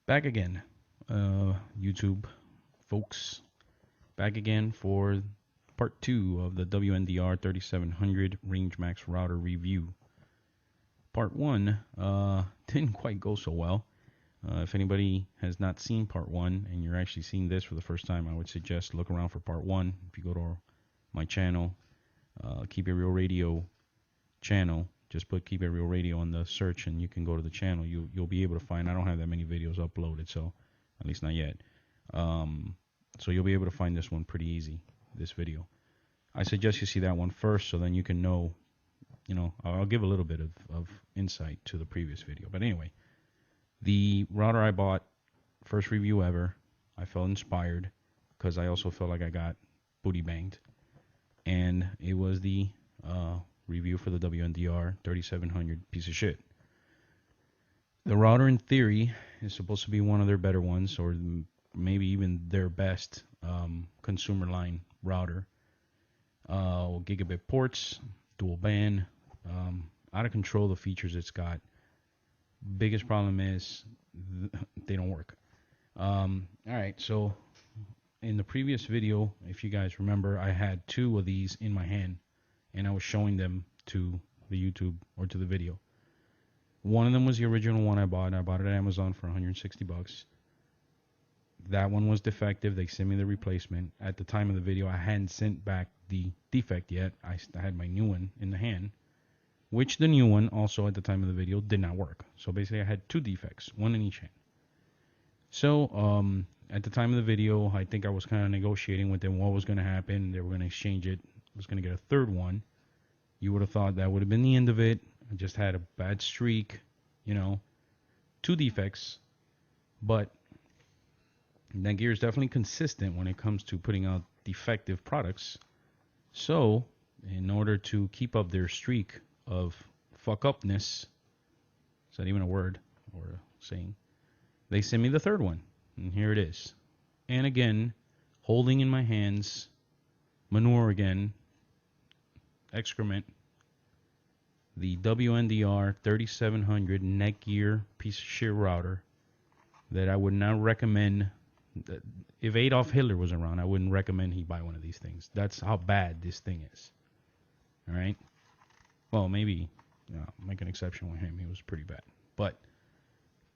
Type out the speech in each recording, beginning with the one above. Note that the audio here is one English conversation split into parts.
Back again, YouTube folks. Back again for part 2 of the WNDR 3700 Range Max router review. Part 1 didn't quite go so well. If anybody has not seen part 1 and you're actually seeing this for the first time, I would suggest look around for part 1. If you go to my channel, Keep It Real Radio channel, just put Keep It Real Radio on the search and you can go to the channel. You'll be able to find, I don't have that many videos uploaded, so at least not yet. So you'll be able to find this one pretty easy, this video. I suggest you see that one first so then you can know, I'll give a little bit of insight to the previous video. But anyway, the router I bought, first review ever, I felt inspired because I also felt like I got booty banged. And it was the review for the WNDR 3700 piece of shit. The router, in theory, is supposed to be one of their better ones, or maybe even their best consumer line router. Gigabit ports, dual band, out of control the features it's got. Biggest problem is they don't work. Alright, so in the previous video, if you guys remember, I had 2 of these in my hand and I was showing them to the YouTube or to the video. One of them was the original one I bought. I bought it at Amazon for 160 bucks. That one was defective. They sent me the replacement. At the time of the video, I hadn't sent back the defect yet. I had my new one in the hand, which the new one also at the time of the video did not work. So basically I had 2 defects, one in each hand. So at the time of the video, I think I was kind of negotiating with them what was going to happen. They were going to exchange it. I was going to get a third one. You would have thought that would have been the end of it. I just had a bad streak, 2 defects. But Netgear is definitely consistent when it comes to putting out defective products. So in order to keep up their streak of fuck-upness, is that even a word or a saying? They sent me the third one, and here it is. And again, holding in my hands, manure again, excrement, the WNDR 3700 Netgear piece of shit router that I would not recommend. If Adolf Hitler was around, I wouldn't recommend he buy one of these things. That's how bad this thing is. All right? Well, maybe make an exception with him. He was pretty bad. But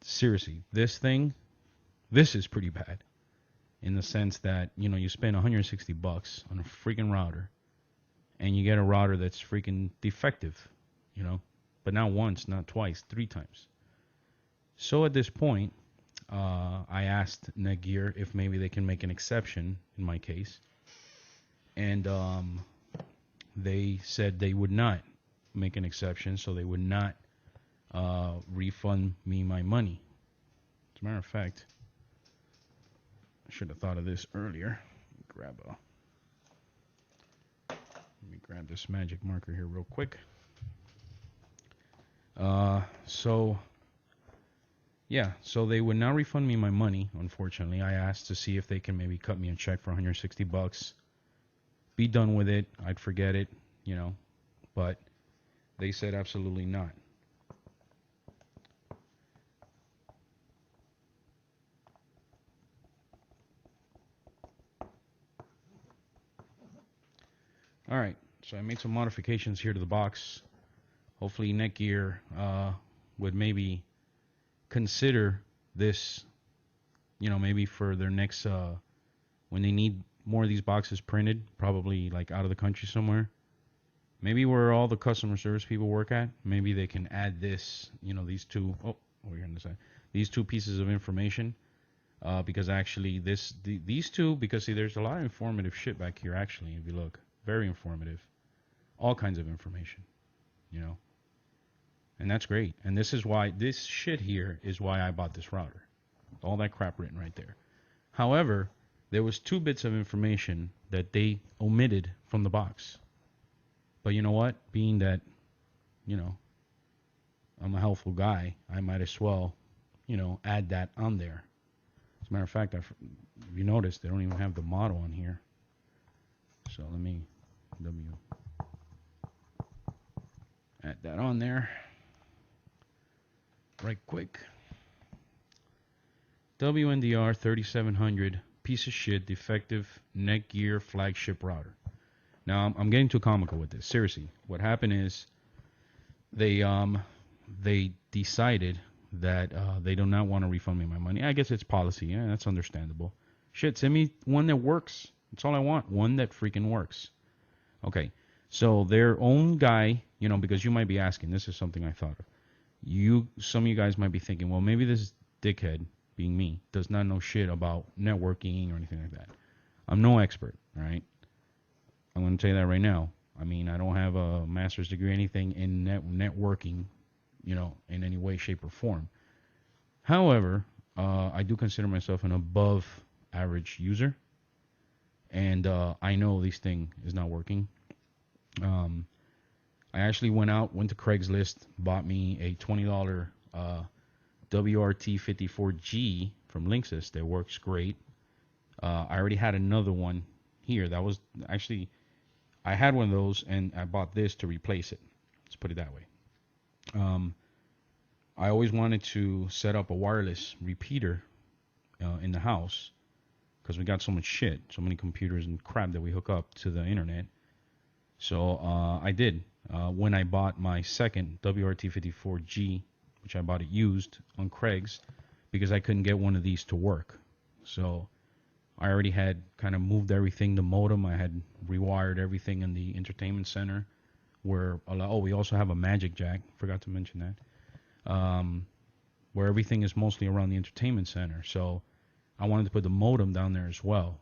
seriously, this is pretty bad in the sense that, you spend 160 bucks on a freaking router and you get a router that's freaking defective, but not once, not twice, 3 times. So at this point, I asked Netgear if maybe they can make an exception in my case. And they said they would not make an exception, so they would not refund me my money. As a matter of fact, I should have thought of this earlier. Let me grab this magic marker here real quick. So they would not refund me my money, unfortunately. I asked to see if they can maybe cut me a check for 160 bucks. Be done with it. I'd forget it, but they said absolutely not. Alright, so I made some modifications here to the box. Hopefully Netgear would maybe consider this, maybe for their next, when they need more of these boxes printed, probably like out of the country somewhere. Maybe where all the customer service people work at, maybe they can add this, these 2, over here on the side, these 2 pieces of information. Because actually these 2, because see, there's a lot of informative shit back here actually, if you look. Very informative. All kinds of information, And that's great. And this is why, this shit here is why I bought this router. All that crap written right there. However, there was 2 bits of information that they omitted from the box. But you know what? Being that, I'm a helpful guy, I might as well, add that on there. As a matter of fact, if you notice, they don't even have the model on here. So let me add that on there right quick. WNDR 3700 piece of shit defective Netgear flagship router. Now I'm getting too comical with this. Seriously, what happened is they decided that they do not want to refund me my money. I guess it's policy. Yeah, that's understandable. Shit, send me one that works. That's all I want. One that freaking works. Okay. So their own guy, because you might be asking, this is something I thought of. Some of you guys might be thinking, well, maybe this dickhead, being me, does not know shit about networking or anything like that. I'm no expert, all right? I'm going to tell you that right now. I mean, I don't have a master's degree or anything in networking, in any way, shape, or form. However, I do consider myself an above average user, and I know this thing is not working. I actually went to Craigslist, bought me a $20 WRT54G from Linksys that works great. I already had another one here. That was actually, I had one of those, and I bought this to replace it. Let's put it that way. I always wanted to set up a wireless repeater in the house because we got so much shit, so many computers and crap that we hook up to the internet. So I did. When I bought my second WRT54G, which I bought it used on Craig's, because I couldn't get one of these to work. So I already had kind of moved everything, the modem. I had rewired everything in the entertainment center. We also have a Magic Jack. Forgot to mention that. Where everything is mostly around the entertainment center. So I wanted to put the modem down there as well.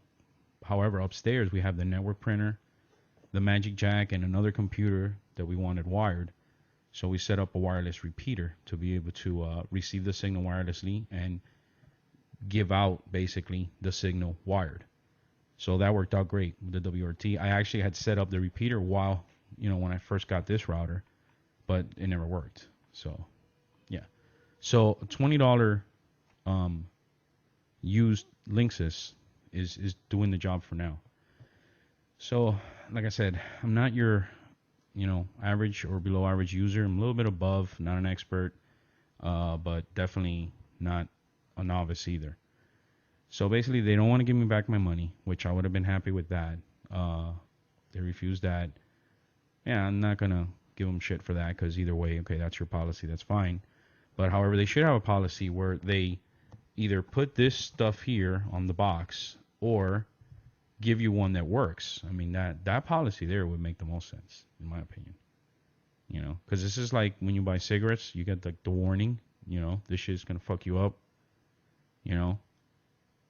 However, upstairs we have the network printer, the Magic Jack, and another computer that we wanted wired. So we set up a wireless repeater to be able to receive the signal wirelessly and give out basically the signal wired. So that worked out great with the WRT. I actually had set up the repeater while, when I first got this router, but it never worked. So, yeah. So $20 used Linksys is doing the job for now. So, like I said, I'm not your, average or below average user. I'm a little bit above, not an expert, but definitely not a novice either. So basically, they don't want to give me back my money, which I would have been happy with that. They refused that. Yeah, I'm not going to give them shit for that because either way, okay, that's your policy, that's fine. But however, they should have a policy where they either put this stuff here on the box or give you one that works. I mean, that policy there would make the most sense, in my opinion. Because this is like when you buy cigarettes, you get the warning, this shit's going to fuck you up,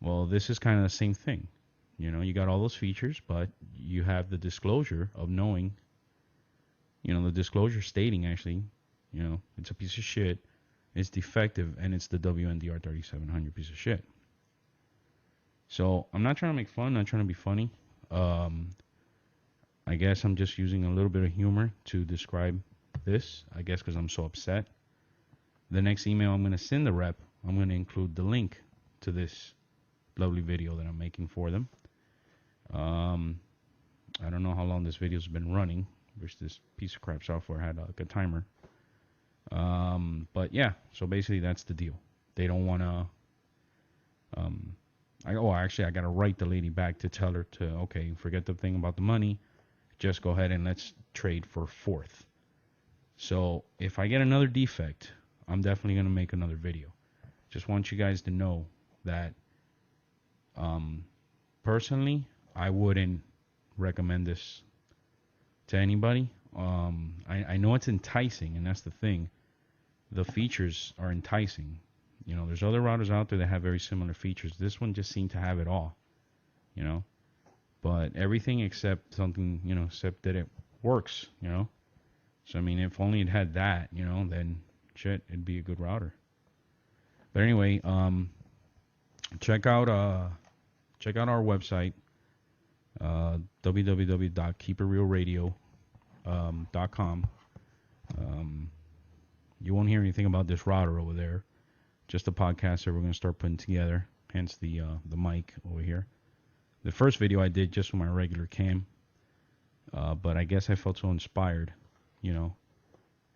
Well, this is kind of the same thing. You got all those features, but you have the disclosure of knowing, the disclosure stating actually, it's a piece of shit, it's defective, and it's the WNDR3700 piece of shit. So I'm not trying to make fun, I'm not trying to be funny. I guess I'm just using a little bit of humor to describe this, I guess because I'm so upset. The next email I'm going to send the rep, I'm going to include the link to this lovely video that I'm making for them. I don't know how long this video's been running. Wish this piece of crap software had like a timer. But yeah, so basically that's the deal. They don't want to... I got to write the lady back to tell her to, okay, forget the thing about the money. Just go ahead and let's trade for fourth. So if I get another defect, I'm definitely going to make another video. Just want you guys to know that personally, I wouldn't recommend this to anybody. I know it's enticing, and that's the thing. The features are enticing. There's other routers out there that have very similar features. This one just seemed to have it all, But everything except something, except that it works, So, I mean, if only it had that, then shit, it'd be a good router. But anyway, check out our website, www.keepitrealradio.com. You won't hear anything about this router over there. Just a podcast that we're going to start putting together, hence the mic over here. The first video I did just with my regular cam, but I guess I felt so inspired,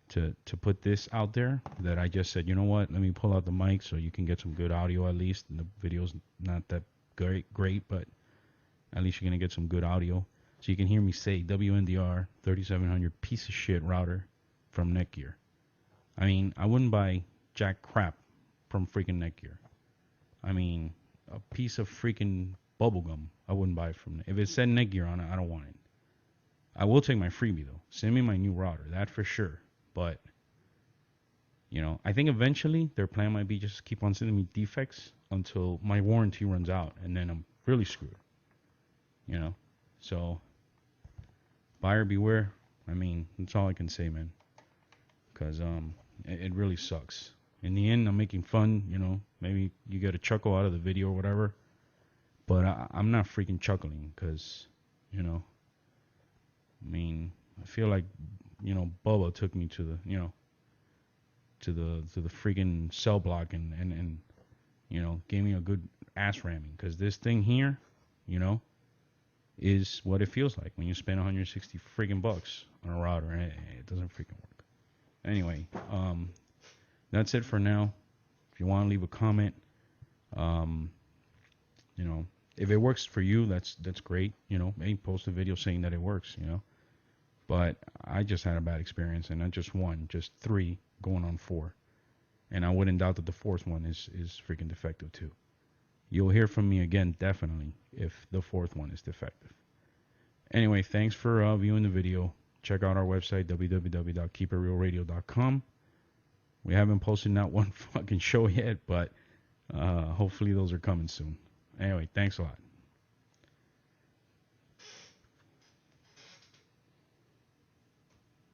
to put this out there that I just said, you know what, let me pull out the mic so you can get some good audio at least. And the video's not that great, but at least you're going to get some good audio. So you can hear me say WNDR 3700 piece of shit router from Netgear. I mean, I wouldn't buy jack crap from freaking Netgear. I mean, a piece of freaking bubblegum, I wouldn't buy it from. If it said Netgear on it, I don't want it. I will take my freebie though. Send me my new router, that for sure. But, you know, I think eventually their plan might be just keep on sending me defects until my warranty runs out, and then I'm really screwed. You know, so buyer beware. I mean, that's all I can say, man. Because it really sucks. In the end, I'm making fun. You know, maybe you get a chuckle out of the video or whatever. But I'm not freaking chuckling because, you know, I mean, I feel like, you know, Bubba took me to the, you know, to the freaking cell block and you know, gave me a good ass ramming, because this thing here, you know, is what it feels like when you spend 160 freaking bucks on a router and it doesn't freaking work. Anyway, that's it for now. If you want to leave a comment, you know, if it works for you, that's great. You know, maybe post a video saying that it works, you know. But I just had a bad experience, and not just one, just 3 going on 4. And I wouldn't doubt that the 4th one is freaking defective too. You'll hear from me again, definitely, if the 4th one is defective. Anyway, thanks for viewing the video. Check out our website, www.keepitrealradio.com. We haven't posted not one fucking show yet, but hopefully those are coming soon. Anyway, thanks a lot.